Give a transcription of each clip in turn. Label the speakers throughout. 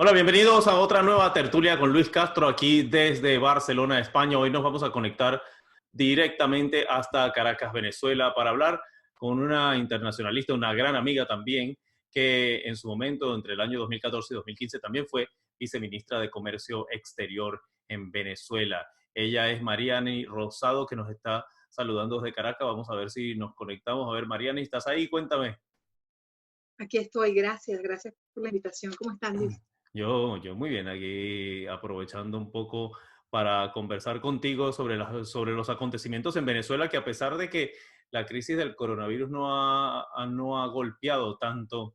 Speaker 1: Hola, bienvenidos a otra nueva tertulia con Luis Castro aquí desde Barcelona, España. Hoy nos vamos a conectar directamente hasta Caracas, Venezuela, para hablar con una internacionalista, una gran amiga también, que en su momento, entre el año 2014 y 2015, también fue viceministra de Comercio Exterior en Venezuela. Ella es Mariani Rosado, que nos está saludando desde Caracas. Vamos a ver si nos conectamos. A ver, Mariani, ¿estás ahí? Cuéntame.
Speaker 2: Aquí estoy, gracias por la invitación. ¿Cómo estás, Luis?
Speaker 1: Yo muy bien, aquí aprovechando un poco para conversar contigo sobre los acontecimientos en Venezuela, que a pesar de que la crisis del coronavirus no ha golpeado tanto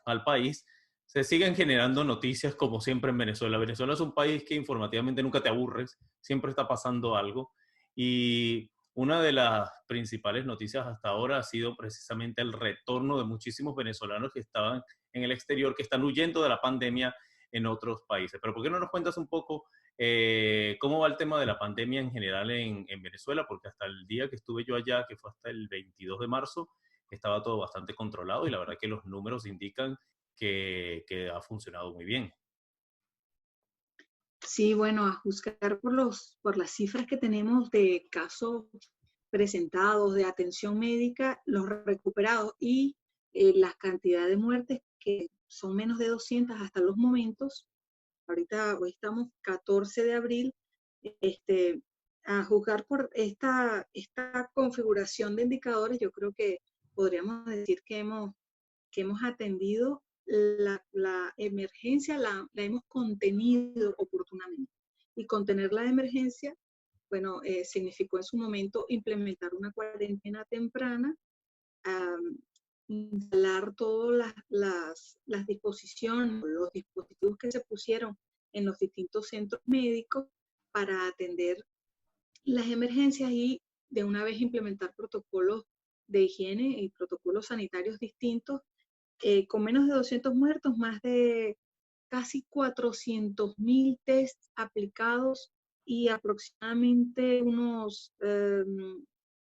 Speaker 1: al país, se siguen generando noticias como siempre en Venezuela. Venezuela es un país que informativamente nunca te aburres, siempre está pasando algo. Y una de las principales noticias hasta ahora ha sido precisamente el retorno de muchísimos venezolanos que estaban en el exterior, que están huyendo de la pandemia en otros países. Pero ¿por qué no nos cuentas un poco cómo va el tema de la pandemia en general en Venezuela? Porque hasta el día que estuve yo allá, que fue hasta el 22 de marzo, estaba todo bastante controlado y la verdad que los números indican que ha funcionado muy bien.
Speaker 2: Sí, bueno, a juzgar por las cifras que tenemos de casos presentados, de atención médica, los recuperados y la cantidad de muertes que son menos de 200 hasta los momentos. Hoy estamos 14 de abril, este, a juzgar por esta configuración de indicadores, yo creo que podríamos decir que hemos atendido la emergencia, la hemos contenido oportunamente. Y contener la emergencia, bueno, significó en su momento implementar una cuarentena temprana, um, instalar todas las disposiciones, los dispositivos que se pusieron en los distintos centros médicos para atender las emergencias y de una vez implementar protocolos de higiene y protocolos sanitarios distintos, con menos de 200 muertos, más de casi 400.000 tests aplicados y aproximadamente unos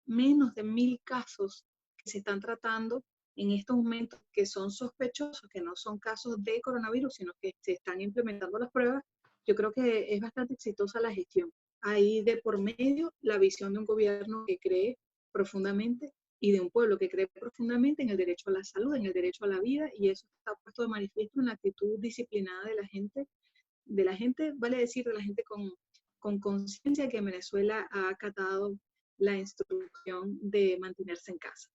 Speaker 2: menos de 1.000 casos que se están tratando en estos momentos, que son sospechosos, que no son casos de coronavirus, sino que se están implementando las pruebas. Yo creo que es bastante exitosa la gestión. Ahí de por medio la visión de un gobierno que cree profundamente y de un pueblo que cree profundamente en el derecho a la salud, en el derecho a la vida, y eso está puesto de manifiesto en la actitud disciplinada vale decir, de la gente con conciencia que en Venezuela ha acatado la instrucción de mantenerse en casa.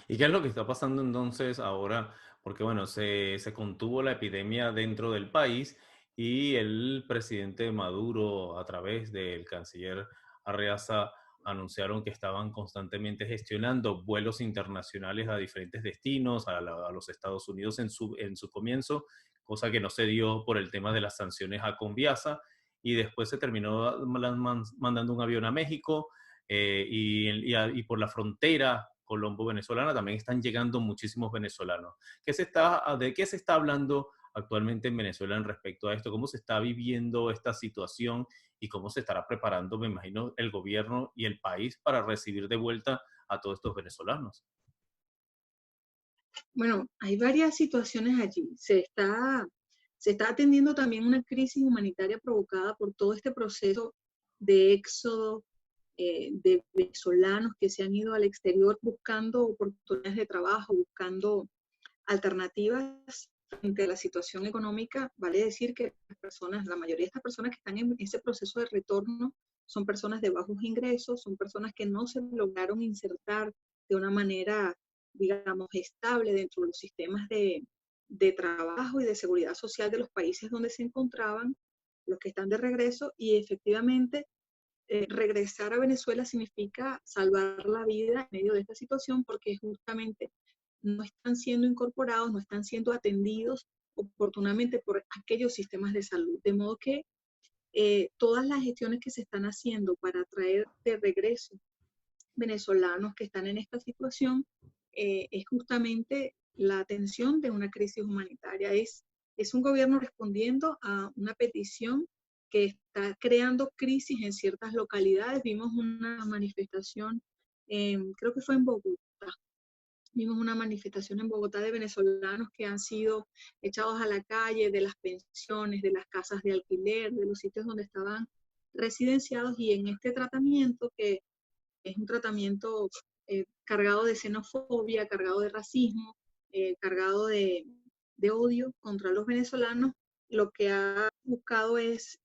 Speaker 1: ¿Y qué es lo que está pasando entonces ahora? Porque bueno, se contuvo la epidemia dentro del país y el presidente Maduro, a través del canciller Arreaza, anunciaron que estaban constantemente gestionando vuelos internacionales a diferentes destinos, a los Estados Unidos en su comienzo, cosa que no se dio por el tema de las sanciones a Conviasa, y después se terminó mandando un avión a México, y por la frontera colombo-venezolana también están llegando muchísimos venezolanos. ¿De qué se está hablando actualmente en Venezuela en respecto a esto? ¿Cómo se está viviendo esta situación y cómo se estará preparando, me imagino, el gobierno y el país para recibir de vuelta a todos estos venezolanos?
Speaker 2: Bueno, hay varias situaciones allí. Se está atendiendo también una crisis humanitaria provocada por todo este proceso de éxodo de venezolanos que se han ido al exterior buscando oportunidades de trabajo, buscando alternativas frente a la situación económica. Vale decir que la mayoría de estas personas que están en ese proceso de retorno son personas de bajos ingresos, son personas que no se lograron insertar de una manera, digamos, estable dentro de los sistemas de trabajo y de seguridad social de los países donde se encontraban, los que están de regreso, y efectivamente regresar a Venezuela significa salvar la vida en medio de esta situación, porque justamente no están siendo incorporados, no están siendo atendidos oportunamente por aquellos sistemas de salud. De modo que todas las gestiones que se están haciendo para traer de regreso venezolanos que están en esta situación es justamente la atención de una crisis humanitaria. Es un gobierno respondiendo a una petición que está creando crisis en ciertas localidades. Vimos una manifestación, creo que fue en Bogotá, Vimos una manifestación en Bogotá de venezolanos que han sido echados a la calle de las pensiones, de las casas de alquiler, de los sitios donde estaban residenciados, y en este tratamiento, que es un tratamiento cargado de xenofobia, cargado de racismo, cargado de odio contra los venezolanos, lo que ha buscado es,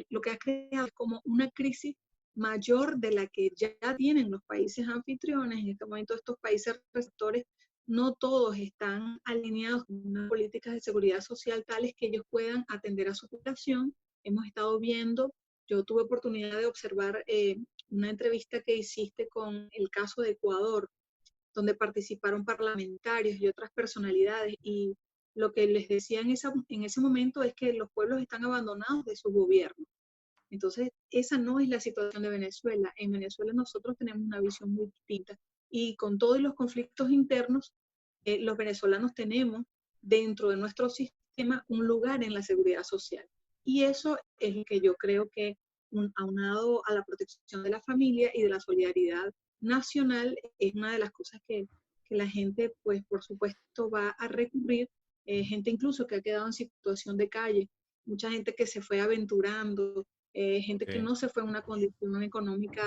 Speaker 2: lo que ha creado es como una crisis mayor de la que ya tienen los países anfitriones. En este momento estos países receptores no todos están alineados con unas políticas de seguridad social tales que ellos puedan atender a su población. Hemos estado viendo, yo tuve oportunidad de observar una entrevista que hiciste con el caso de Ecuador, donde participaron parlamentarios y otras personalidades, y lo que les decía en ese momento es que los pueblos están abandonados de su gobierno. Entonces, esa no es la situación de Venezuela. En Venezuela nosotros tenemos una visión muy distinta, y con todos los conflictos internos, los venezolanos tenemos dentro de nuestro sistema un lugar en la seguridad social. Y eso es lo que yo creo que, aunado a la protección de la familia y de la solidaridad nacional, es una de las cosas que la gente, pues por supuesto, va a recurrir. Gente incluso que ha quedado en situación de calle, mucha gente que se fue aventurando, gente que
Speaker 1: Sí.
Speaker 2: no se fue en una condición económica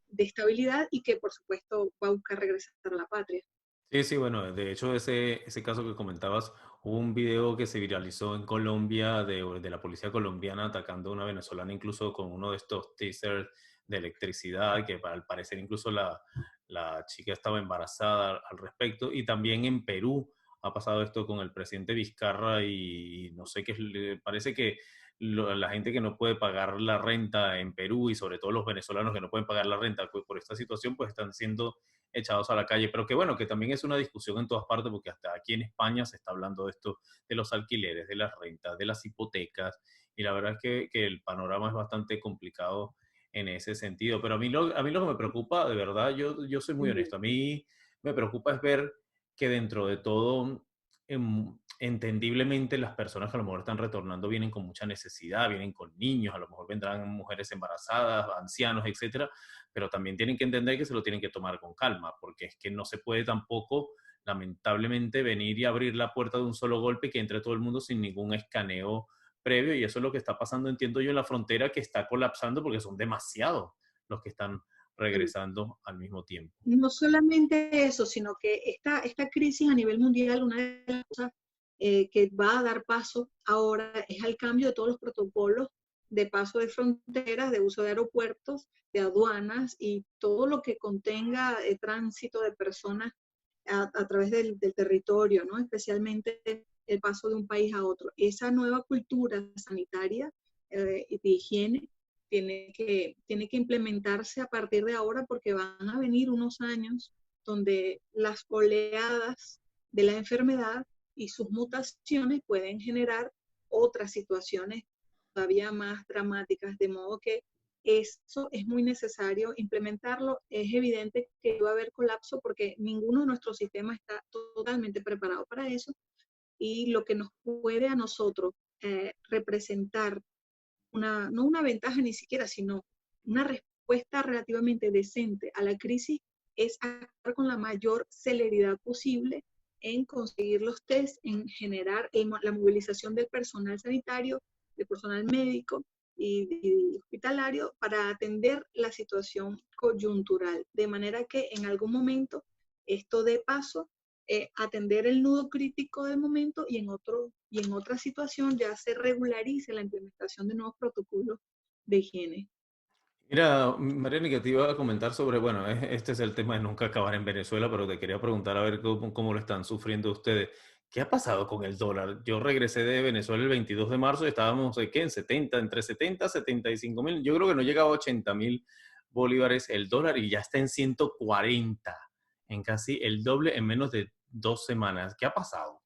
Speaker 2: de estabilidad y que por supuesto va a buscar regresar a la patria.
Speaker 1: Sí, sí, bueno, de hecho ese caso que comentabas, hubo un video que se viralizó en Colombia de la policía colombiana atacando a una venezolana incluso con uno de estos tasers de electricidad, que al parecer incluso la chica estaba embarazada al respecto. Y también en Perú ha pasado esto con el presidente Vizcarra y no sé qué, parece que la gente que no puede pagar la renta en Perú y sobre todo los venezolanos que no pueden pagar la renta pues, por esta situación, pues están siendo echados a la calle, pero que bueno, que también es una discusión en todas partes, porque hasta aquí en España se está hablando de esto, de los alquileres, de las rentas, de las hipotecas, y la verdad es que el panorama es bastante complicado en ese sentido. Pero a mí lo que me preocupa, de verdad, yo soy muy honesto, a mí me preocupa es ver que dentro de todo, entendiblemente las personas que a lo mejor están retornando vienen con mucha necesidad, vienen con niños, a lo mejor vendrán mujeres embarazadas, ancianos, etcétera, pero también tienen que entender que se lo tienen que tomar con calma, porque es que no se puede tampoco, lamentablemente, venir y abrir la puerta de un solo golpe y que entre todo el mundo sin ningún escaneo previo, y eso es lo que está pasando, entiendo yo, en la frontera, que está colapsando porque son demasiados los que están regresando al mismo tiempo.
Speaker 2: No solamente eso, sino que esta crisis a nivel mundial, una de las cosas que va a dar paso ahora es al cambio de todos los protocolos de paso de fronteras, de uso de aeropuertos, de aduanas y todo lo que contenga tránsito de personas a través del territorio, ¿no? Especialmente el paso de un país a otro. Esa nueva cultura sanitaria y de higiene tiene que implementarse a partir de ahora, porque van a venir unos años donde las oleadas de la enfermedad y sus mutaciones pueden generar otras situaciones todavía más dramáticas, de modo que eso es muy necesario implementarlo. Es evidente que va a haber colapso porque ninguno de nuestros sistemas está totalmente preparado para eso, y lo que nos puede a nosotros representar no una ventaja ni siquiera, sino una respuesta relativamente decente a la crisis es actuar con la mayor celeridad posible en conseguir los test, en generar la movilización del personal sanitario, del personal médico y hospitalario para atender la situación coyuntural, de manera que en algún momento esto dé paso atender el nudo crítico del momento, y en otra situación ya se regularice la implementación de nuevos protocolos de higiene.
Speaker 1: Mira, Mariana, que te iba a comentar sobre, bueno, este es el tema de nunca acabar en Venezuela, pero te quería preguntar a ver cómo lo están sufriendo ustedes. ¿Qué ha pasado con el dólar? Yo regresé de Venezuela el 22 de marzo y estábamos, ¿qué? En 70, entre 70 y 75.000. Yo creo que no llegaba a 80.000 bolívares el dólar y ya está en 140, en casi el doble en menos de 2 semanas. ¿Qué ha pasado?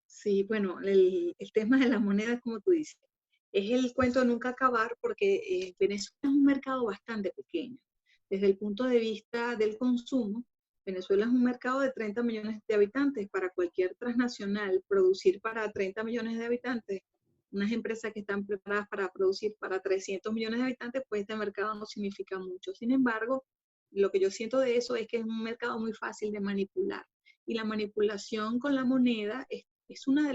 Speaker 2: Sí, bueno, el tema de la moneda, como tú dices, es el cuento de nunca acabar, porque Venezuela es un mercado bastante pequeño. Desde el punto de vista del consumo, Venezuela es un mercado de 30 millones de habitantes. Para cualquier transnacional, producir para 30 millones de habitantes, unas empresas que están preparadas para producir para 300 millones de habitantes, pues este mercado no significa mucho. Sin embargo, lo que yo siento de eso es que es un mercado muy fácil de manipular. Y la manipulación con la moneda es una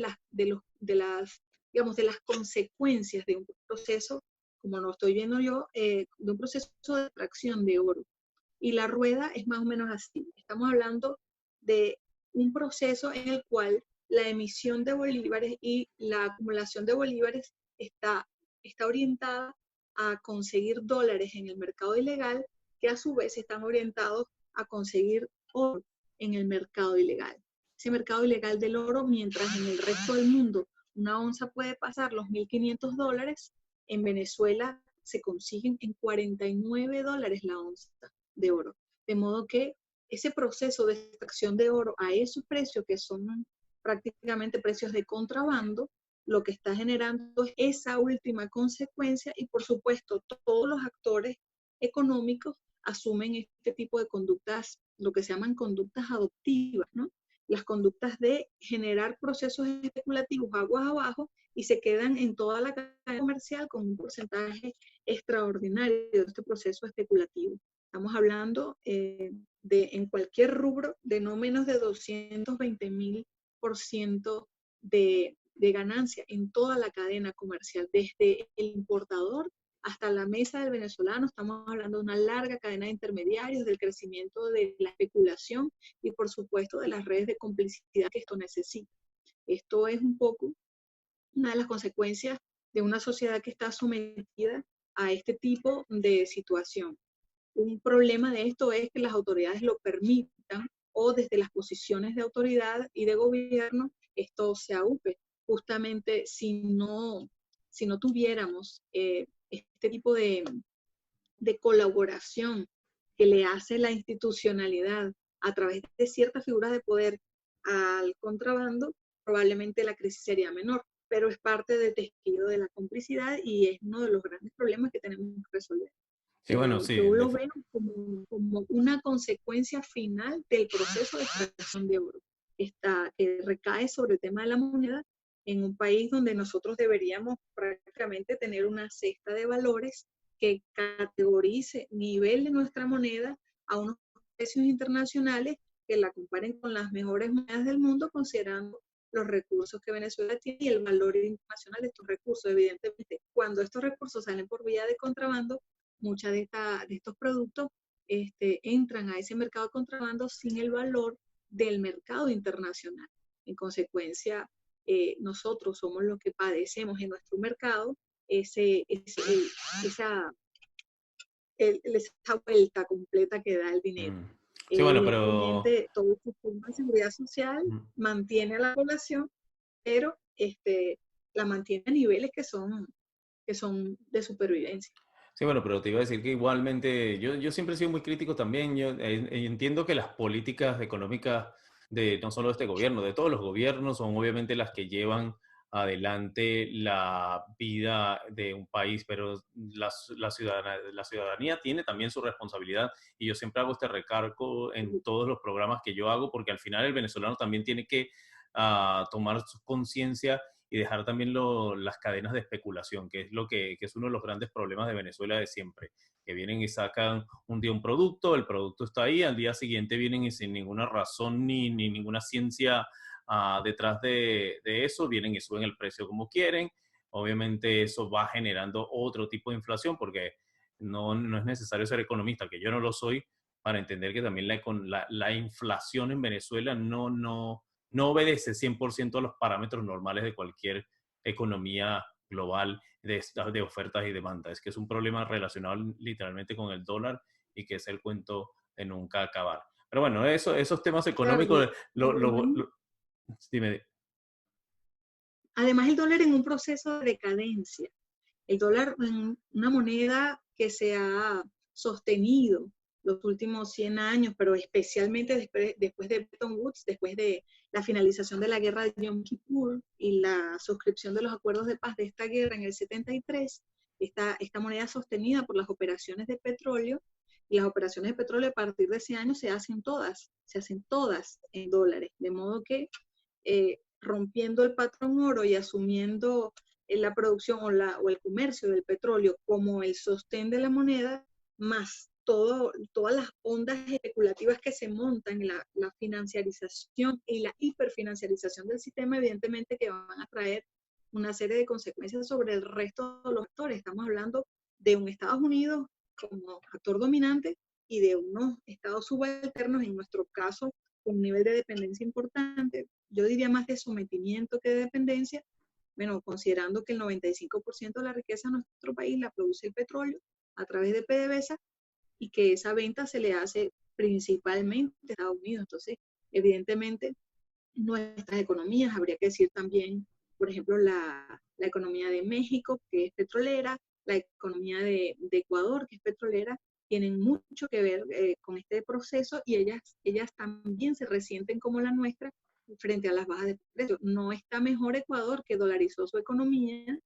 Speaker 2: digamos, de las consecuencias de un proceso, como lo estoy viendo yo, de un proceso de extracción de oro. Y la rueda es más o menos así. Estamos hablando de un proceso en el cual la emisión de bolívares y la acumulación de bolívares está orientada a conseguir dólares en el mercado ilegal, que a su vez están orientados a conseguir oro en el mercado ilegal. Ese mercado ilegal del oro, mientras en el resto del mundo una onza puede pasar los $1.500, en Venezuela se consiguen en $49 la onza de oro. De modo que ese proceso de extracción de oro a esos precios que son prácticamente precios de contrabando, lo que está generando es esa última consecuencia y por supuesto todos los actores económicos asumen este tipo de conductas, lo que se llaman conductas adoptivas, ¿no? Las conductas de generar procesos especulativos aguas abajo y se quedan en toda la cadena comercial con un porcentaje extraordinario de este proceso especulativo. Estamos hablando en cualquier rubro de no menos de 220.000% de ganancia en toda la cadena comercial, desde el importador hasta la mesa del venezolano. Estamos hablando de una larga cadena de intermediarios, del crecimiento de la especulación y por supuesto de las redes de complicidad que esto necesita. Esto es un poco una de las consecuencias de una sociedad que está sometida a este tipo de situación. Un problema de esto es que las autoridades lo permitan o desde las posiciones de autoridad y de gobierno esto se aúpe. Justamente si no tuviéramos este tipo de colaboración que le hace la institucionalidad a través de ciertas figuras de poder al contrabando, probablemente la crisis sería menor, pero es parte del tejido de la complicidad y es uno de los grandes problemas que tenemos que resolver.
Speaker 1: Sí, bueno, sí.
Speaker 2: Yo lo veo como una consecuencia final del proceso de extracción de oro, que recae sobre el tema de la moneda en un país donde nosotros deberíamos prácticamente tener una cesta de valores que categorice, nivele nuestra moneda a unos precios internacionales que la comparen con las mejores monedas del mundo, considerando los recursos que Venezuela tiene y el valor internacional de estos recursos. Evidentemente, cuando estos recursos salen por vía de contrabando, muchos de estos productos entran a ese mercado de contrabando sin el valor del mercado internacional. En consecuencia, nosotros somos los que padecemos en nuestro mercado esa vuelta completa que da el dinero.
Speaker 1: Sí, bueno, pero...
Speaker 2: Evidentemente, todo el sistema de seguridad social mantiene a la población, pero la mantiene a niveles que son de supervivencia.
Speaker 1: Sí, bueno, pero te iba a decir que igualmente yo siempre he sido muy crítico también. Yo entiendo que las políticas económicas de no solo de este gobierno, de todos los gobiernos, son obviamente las que llevan adelante la vida de un país, pero la ciudadanía tiene también su responsabilidad y yo siempre hago este recargo en todos los programas que yo hago porque al final el venezolano también tiene que tomar su conciencia y dejar también las cadenas de especulación, que es que es uno de los grandes problemas de Venezuela de siempre, que vienen y sacan un día un producto, el producto está ahí, al día siguiente vienen y sin ninguna razón ni ninguna ciencia detrás de eso, vienen y suben el precio como quieren. Obviamente eso va generando otro tipo de inflación porque no es necesario ser economista, que yo no lo soy, para entender que también la inflación en Venezuela no obedece 100% a los parámetros normales de cualquier economía global de ofertas y demandas. Es que es un problema relacionado literalmente con el dólar y que es el cuento de nunca acabar. Pero bueno, esos temas económicos, dime.
Speaker 2: Además, el dólar en un proceso de decadencia. El dólar en una moneda que se ha sostenido los últimos 100 años, pero especialmente después de Bretton Woods, después de la finalización de la guerra de Yom Kippur y la suscripción de los acuerdos de paz de esta guerra en el 73, esta moneda sostenida por las operaciones de petróleo, y las operaciones de petróleo a partir de ese año se hacen todas en dólares, de modo que rompiendo el patrón oro y asumiendo la producción o el comercio del petróleo como el sostén de la moneda, más todas las ondas especulativas que se montan, la financiarización y la hiperfinanciarización del sistema, evidentemente que van a traer una serie de consecuencias sobre el resto de los actores. Estamos hablando de un Estados Unidos como actor dominante y de unos estados subalternos, en nuestro caso, con un nivel de dependencia importante. Yo diría más de sometimiento que de dependencia, bueno, considerando que el 95% de la riqueza de nuestro país la produce el petróleo a través de PDVSA y que esa venta se le hace principalmente a Estados Unidos. Entonces, evidentemente, nuestras economías, habría que decir también, por ejemplo, la economía de México, que es petrolera, la economía de Ecuador, que es petrolera, tienen mucho que ver con este proceso y ellas también se resienten como la nuestra frente a las bajas de precios. No está mejor Ecuador, que dolarizó su economía,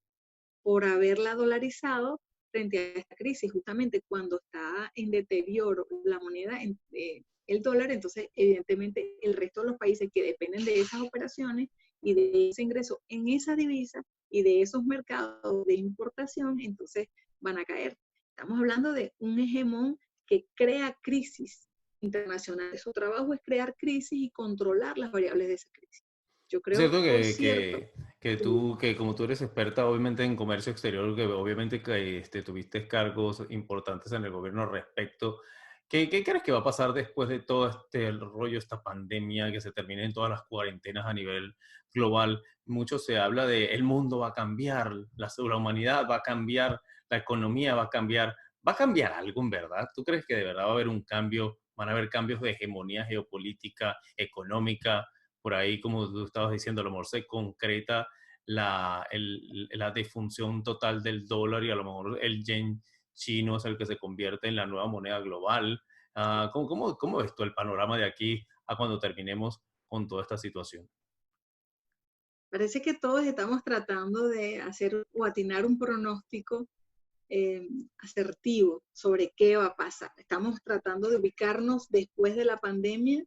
Speaker 2: por haberla dolarizado frente a esta crisis. Justamente cuando está en deterioro la moneda, el dólar, entonces evidentemente el resto de los países que dependen de esas operaciones y de ese ingreso en esa divisa y de esos mercados de importación, entonces van a caer. Estamos hablando de un hegemón que crea crisis internacional. Su trabajo es crear crisis y controlar las variables de esa crisis. Yo
Speaker 1: Es
Speaker 2: creo,
Speaker 1: cierto
Speaker 2: por cierto,
Speaker 1: que tú, que como tú eres experta obviamente en comercio exterior, que obviamente que tuviste cargos importantes en el gobierno al respecto, ¿qué crees que va a pasar después de todo este rollo, esta pandemia, que se terminen todas las cuarentenas a nivel global? Mucho se habla de el mundo va a cambiar, la humanidad va a cambiar, la economía va a cambiar. ¿Va a cambiar algo en verdad? ¿Tú crees que de verdad va a haber un cambio, van a haber cambios de hegemonía geopolítica, económica? Por ahí, como tú estabas diciendo, a lo mejor se concreta la defunción total del dólar y a lo mejor el yen chino es el que se convierte en la nueva moneda global. ¿Cómo ves tú el panorama de aquí a cuando terminemos con toda esta situación?
Speaker 2: parece que todos estamos tratando de hacer o atinar un pronóstico eh, asertivo sobre qué va a pasar. Estamos tratando de ubicarnos después de la pandemia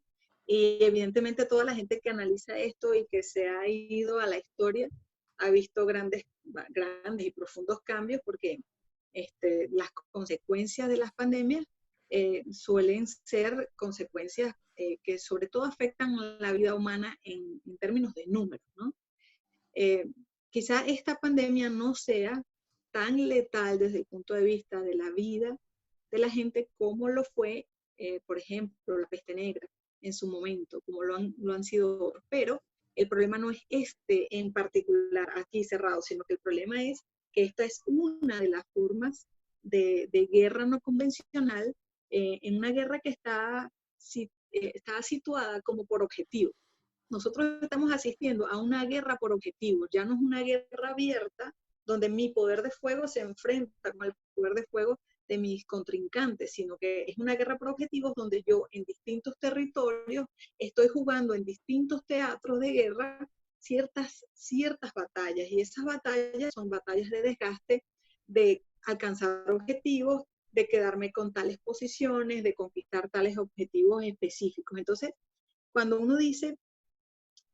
Speaker 2: y evidentemente toda la gente que analiza esto y que se ha ido a la historia ha visto grandes y profundos cambios porque las consecuencias de las pandemias suelen ser consecuencias que sobre todo afectan la vida humana en términos de números, ¿no? Eh, Quizá esta pandemia no sea tan letal desde el punto de vista de la vida de la gente como lo fue, por ejemplo, la peste negra en su momento, como lo han sido otros. Pero el problema no es este en particular aquí cerrado, sino que el problema es que esta es una de las formas de guerra no convencional, en una guerra que está situada como por objetivo. Nosotros estamos asistiendo a una guerra por objetivos, ya no es una guerra abierta donde mi poder de fuego se enfrenta con el poder de fuego de mis contrincantes, sino que es una guerra por objetivos donde yo en distintos territorios estoy jugando en distintos teatros de guerra ciertas batallas, y esas batallas son batallas de desgaste, de alcanzar objetivos, de quedarme con tales posiciones, de conquistar tales objetivos específicos. Entonces, cuando uno dice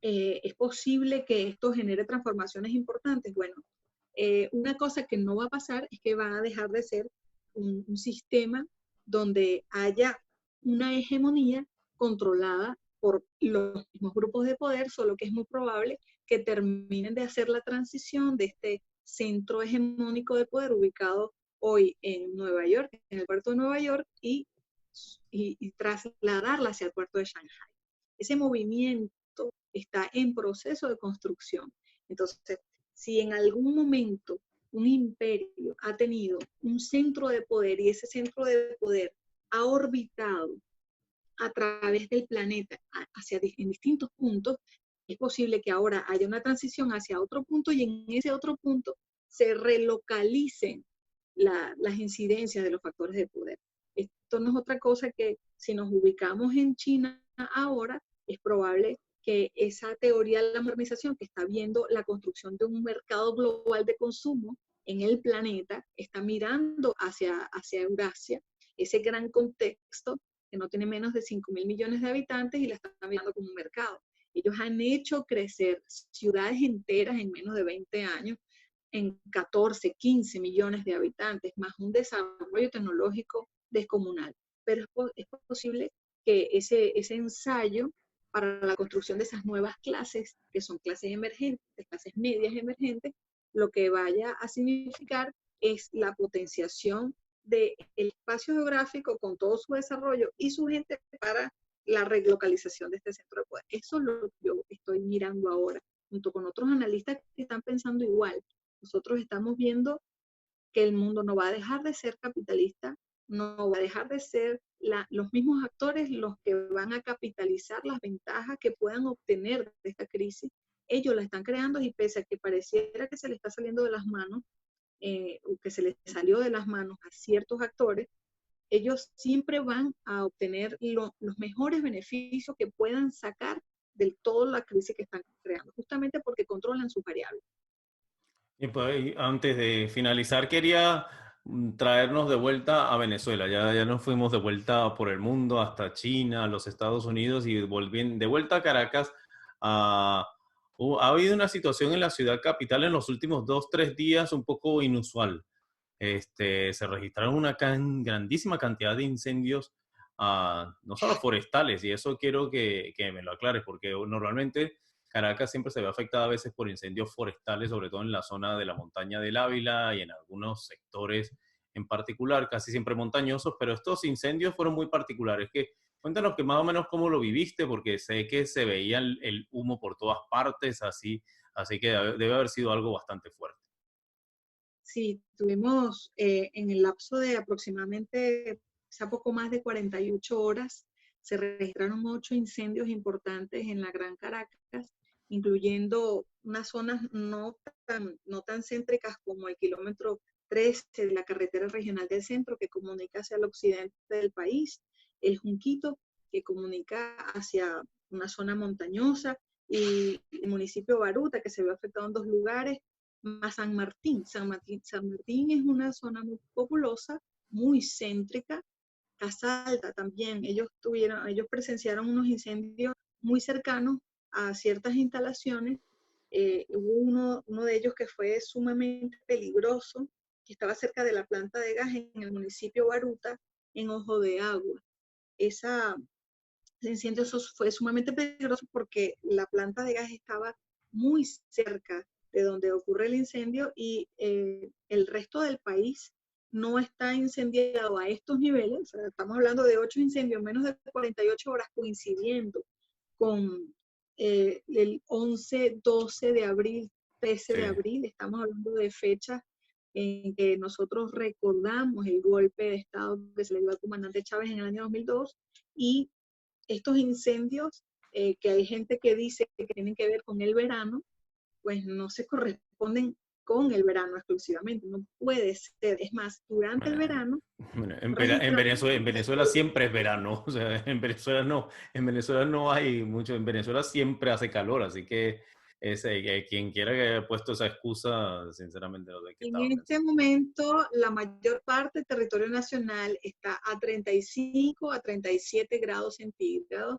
Speaker 2: es posible que esto genere transformaciones importantes. Bueno, una cosa que no va a pasar es que va a dejar de ser un sistema donde haya una hegemonía controlada por los mismos grupos de poder, solo que es muy probable que terminen de hacer la transición de este centro hegemónico de poder ubicado hoy en Nueva York, en el puerto de Nueva York, y trasladarla hacia el puerto de Shanghai. Ese movimiento está en proceso de construcción. Entonces, si en algún momento un imperio ha tenido un centro de poder y ese centro de poder ha orbitado a través del planeta en distintos puntos, es posible que ahora haya una transición hacia otro punto y en ese otro punto se relocalicen las incidencias de los factores de poder. Esto no es otra cosa que si nos ubicamos en China ahora, es probable que esa teoría de la modernización que está viendo la construcción de un mercado global de consumo en el planeta, está mirando hacia Eurasia, ese gran contexto que no tiene menos de 5.000 millones de habitantes y la están mirando como un mercado. Ellos han hecho crecer ciudades enteras en menos de 20 años en 14, 15 millones de habitantes, más un desarrollo tecnológico descomunal. Pero es posible que ese ensayo para la construcción de esas nuevas clases, que son clases emergentes, clases medias emergentes, lo que vaya a significar es la potenciación del espacio geográfico con todo su desarrollo y su gente para la relocalización de este centro de poder. Eso es lo que yo estoy mirando ahora, junto con otros analistas que están pensando igual. Nosotros estamos viendo que el mundo no va a dejar de ser capitalista, no va a dejar de ser los mismos actores los que van a capitalizar las ventajas que puedan obtener de esta crisis. Ellos la están creando y pese a que pareciera que se le está saliendo de las manos, o que se les salió de las manos a ciertos actores, ellos siempre van a obtener los mejores beneficios que puedan sacar de toda la crisis que están creando, justamente porque controlan sus variables.
Speaker 1: Y pues, antes de finalizar, quería traernos de vuelta a Venezuela. Ya nos fuimos de vuelta por el mundo, hasta China, los Estados Unidos y de vuelta a Caracas. Ah, ha habido una situación en la ciudad capital en los últimos 2, 3 días un poco inusual. Se registraron una grandísima cantidad de incendios, no solo forestales, y eso quiero que me lo aclares, porque normalmente Caracas siempre se ve afectada a veces por incendios forestales, sobre todo en la zona de la montaña del Ávila y en algunos sectores en particular, casi siempre montañosos, pero estos incendios fueron muy particulares. Cuéntanos que más o menos cómo lo viviste, porque sé que se veía el humo por todas partes, así que debe haber sido algo bastante fuerte.
Speaker 2: Sí, tuvimos en el lapso de aproximadamente, quizá poco más de 48 horas, se registraron 8 incendios importantes en la Gran Caracas, incluyendo unas zonas no tan céntricas como el kilómetro 13 de la carretera regional del centro que comunica hacia el occidente del país, el Junquito que comunica hacia una zona montañosa y el municipio de Baruta que se vio afectado en 2 lugares más San Martín. San Martín es una zona muy populosa, muy céntrica. Casa Alta también, ellos presenciaron unos incendios muy cercanos a ciertas instalaciones. Hubo uno de ellos que fue sumamente peligroso, que estaba cerca de la planta de gas en el municipio Baruta, en Ojo de Agua. Ese incendio fue sumamente peligroso porque la planta de gas estaba muy cerca de donde ocurre el incendio y el resto del país no está incendiado a estos niveles. O sea, estamos hablando de 8 incendios en menos de 48 horas coincidiendo con el 11, 12 de abril, 13
Speaker 1: Sí.
Speaker 2: de abril. Estamos hablando de fechas en que nosotros recordamos el golpe de Estado que se le dio al comandante Chávez en el año 2002 y estos incendios que hay gente que dice que tienen que ver con el verano, pues no se corresponden con el verano exclusivamente, no puede ser. Es más, durante el
Speaker 1: Bueno,
Speaker 2: verano
Speaker 1: bueno,
Speaker 2: registramos...
Speaker 1: En Venezuela siempre es verano, o sea, en Venezuela no hay mucho, en Venezuela siempre hace calor, así que quien quiera que haya puesto esa excusa, sinceramente no sé qué
Speaker 2: En
Speaker 1: estaba
Speaker 2: este
Speaker 1: pensando.
Speaker 2: momento, la mayor parte del territorio nacional está a 35 a 37 grados centígrados,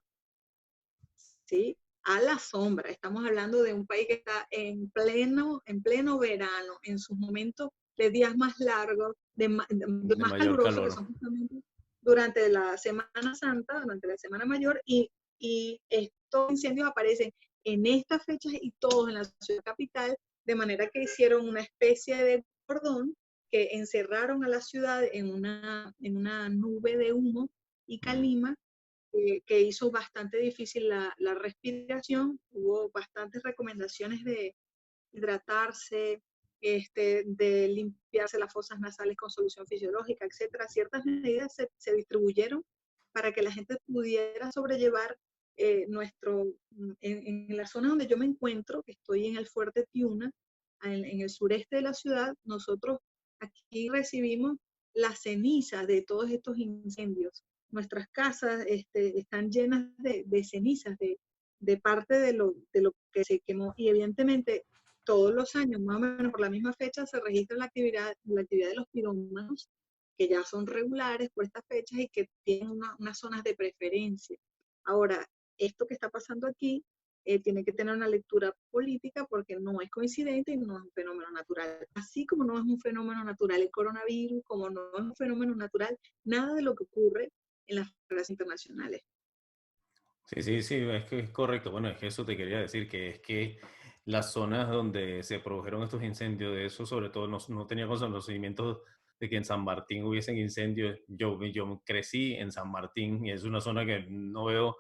Speaker 2: ¿sí? A la sombra. Estamos hablando de un país que está en pleno verano, en sus momentos de días más largos, de
Speaker 1: De
Speaker 2: más
Speaker 1: mayor
Speaker 2: calurosos, que
Speaker 1: calor.
Speaker 2: son justamente durante la Semana Santa, durante la Semana Mayor, y estos incendios aparecen en estas fechas y todos en la ciudad capital, de manera que hicieron una especie de cordón que encerraron a la ciudad en una nube de humo y
Speaker 1: Mm.
Speaker 2: calima que hizo bastante difícil la respiración. Hubo bastantes recomendaciones de hidratarse, de limpiarse las fosas nasales con solución fisiológica, etcétera. Ciertas medidas se distribuyeron para que la gente pudiera sobrellevar en la zona donde yo me encuentro, que estoy en el Fuerte Tiuna, en el sureste de la ciudad, nosotros aquí recibimos las cenizas de todos estos incendios. Nuestras casas están llenas de cenizas, de parte de lo que se quemó. Y evidentemente todos los años, más o menos por la misma fecha, se registra la actividad de los pirómanos, que ya son regulares por estas fechas y que tienen unas zonas de preferencia. Ahora, esto que está pasando aquí tiene que tener una lectura política porque no es coincidente y no es un fenómeno natural. Así como no es un fenómeno natural el coronavirus, como no es un fenómeno natural nada de lo que ocurre en las fronteras internacionales.
Speaker 1: Sí, sí, sí, es que es correcto. Bueno, es que eso te quería decir, que es que las zonas donde se produjeron estos incendios, de eso sobre todo no tenía conocimiento de que en San Martín hubiesen incendios. Yo crecí en San Martín y es una zona que no veo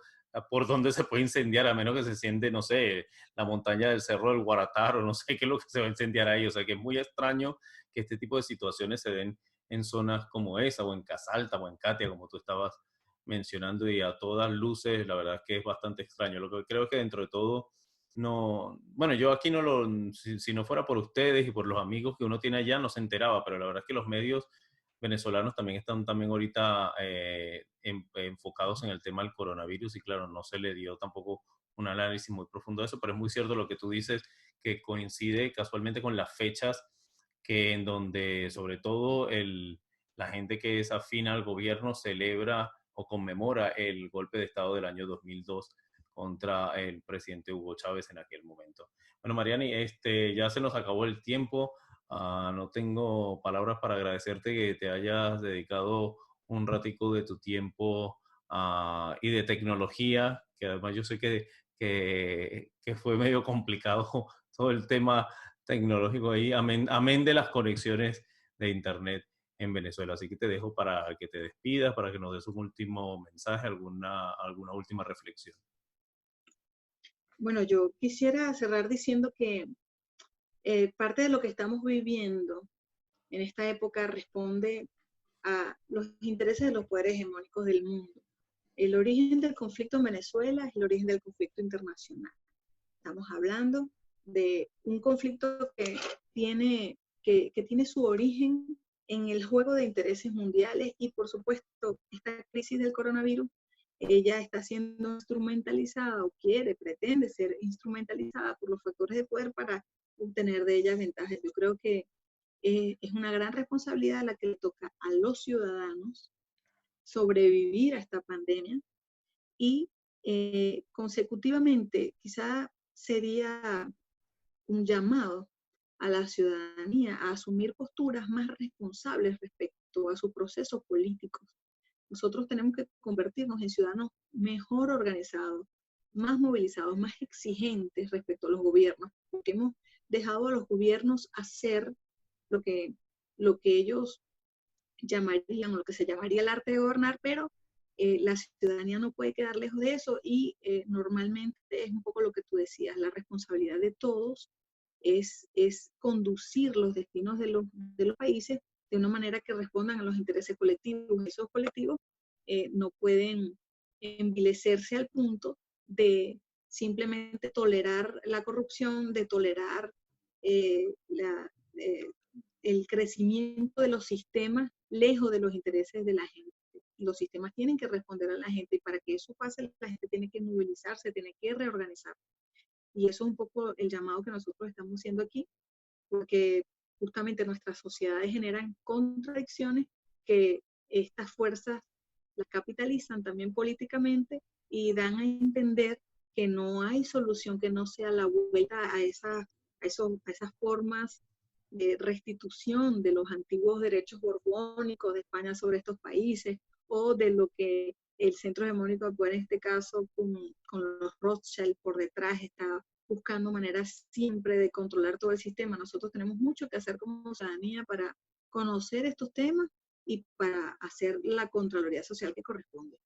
Speaker 1: por dónde se puede incendiar, a menos que se siente, no sé, la montaña del Cerro del Guarataro, no sé qué es lo que se va a incendiar ahí. O sea, que es muy extraño que este tipo de situaciones se den en zonas como esa, o en Casalta, o en Catia, como tú estabas mencionando, y a todas luces, la verdad es que es bastante extraño. Lo que creo es que dentro de todo, no, bueno, yo aquí no lo, si no fuera por ustedes y por los amigos que uno tiene allá, no se enteraba, pero la verdad es que los medios venezolanos también están también ahorita enfocados en el tema del coronavirus y claro, no se le dio tampoco un análisis muy profundo de eso, pero es muy cierto lo que tú dices, que coincide casualmente con las fechas que en donde sobre todo la gente que es afín al gobierno celebra o conmemora el golpe de Estado del año 2002 contra el presidente Hugo Chávez en aquel momento. Bueno, Mariani, ya se nos acabó el tiempo. No tengo palabras para agradecerte que te hayas dedicado un ratico de tu tiempo y de tecnología, que además yo sé que fue medio complicado todo el tema tecnológico ahí, amén de las conexiones de Internet en Venezuela. Así que te dejo para que te despidas, para que nos des un último mensaje, alguna última reflexión.
Speaker 2: Bueno, yo quisiera cerrar diciendo que parte de lo que estamos viviendo en esta época responde a los intereses de los poderes hegemónicos del mundo. El origen del conflicto en Venezuela es el origen del conflicto internacional. Estamos hablando de un conflicto que tiene su origen en el juego de intereses mundiales y por supuesto esta crisis del coronavirus, ella está siendo instrumentalizada o pretende ser instrumentalizada por los factores de poder para obtener de ella ventajas. Yo creo que es una gran responsabilidad la que le toca a los ciudadanos sobrevivir a esta pandemia y consecutivamente quizá sería un llamado a la ciudadanía a asumir posturas más responsables respecto a sus procesos políticos. Nosotros tenemos que convertirnos en ciudadanos mejor organizados, más movilizados, más exigentes respecto a los gobiernos, porque hemos dejado a los gobiernos hacer lo que, lo que ellos llamarían, o lo que se llamaría el arte de gobernar, pero la ciudadanía no puede quedar lejos de eso y normalmente es un poco lo que tú decías, la responsabilidad de todos es conducir los destinos de los países de una manera que respondan a los intereses colectivos. Esos colectivos no pueden envilecerse al punto de simplemente tolerar la corrupción, de tolerar eh, la, eh, el crecimiento de los sistemas lejos de los intereses de la gente. Los sistemas tienen que responder a la gente y para que eso pase la gente tiene que movilizarse, tiene que reorganizar. Y eso es un poco el llamado que nosotros estamos haciendo aquí, porque justamente nuestras sociedades generan contradicciones que estas fuerzas las capitalizan también políticamente y dan a entender que no hay solución que no sea la vuelta a esas formas de restitución de los antiguos derechos borbónicos de España sobre estos países o de lo que el centro hegemónico actual, en este caso con los Rothschild por detrás, está buscando maneras siempre de controlar todo el sistema. Nosotros tenemos mucho que hacer como ciudadanía para conocer estos temas y para hacer la Contraloría Social que corresponde.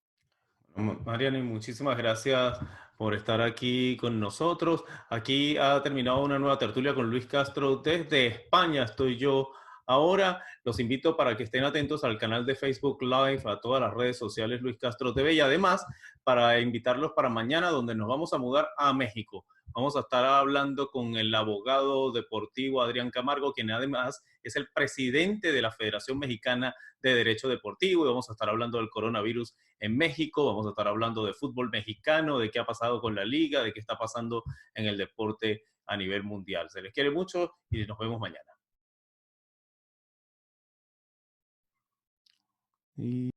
Speaker 1: Mariani, muchísimas gracias por estar aquí con nosotros. Aquí ha terminado una nueva tertulia con Luis Castro desde España. Estoy yo ahora. Los invito para que estén atentos al canal de Facebook Live, a todas las redes sociales Luis Castro TV y además para invitarlos para mañana donde nos vamos a mudar a México. Vamos a estar hablando con el abogado deportivo Adrián Camargo, quien además es el presidente de la Federación Mexicana de Derecho Deportivo y vamos a estar hablando del coronavirus en México, vamos a estar hablando de fútbol mexicano, de qué ha pasado con la liga, de qué está pasando en el deporte a nivel mundial. Se les quiere mucho y nos vemos mañana. Y...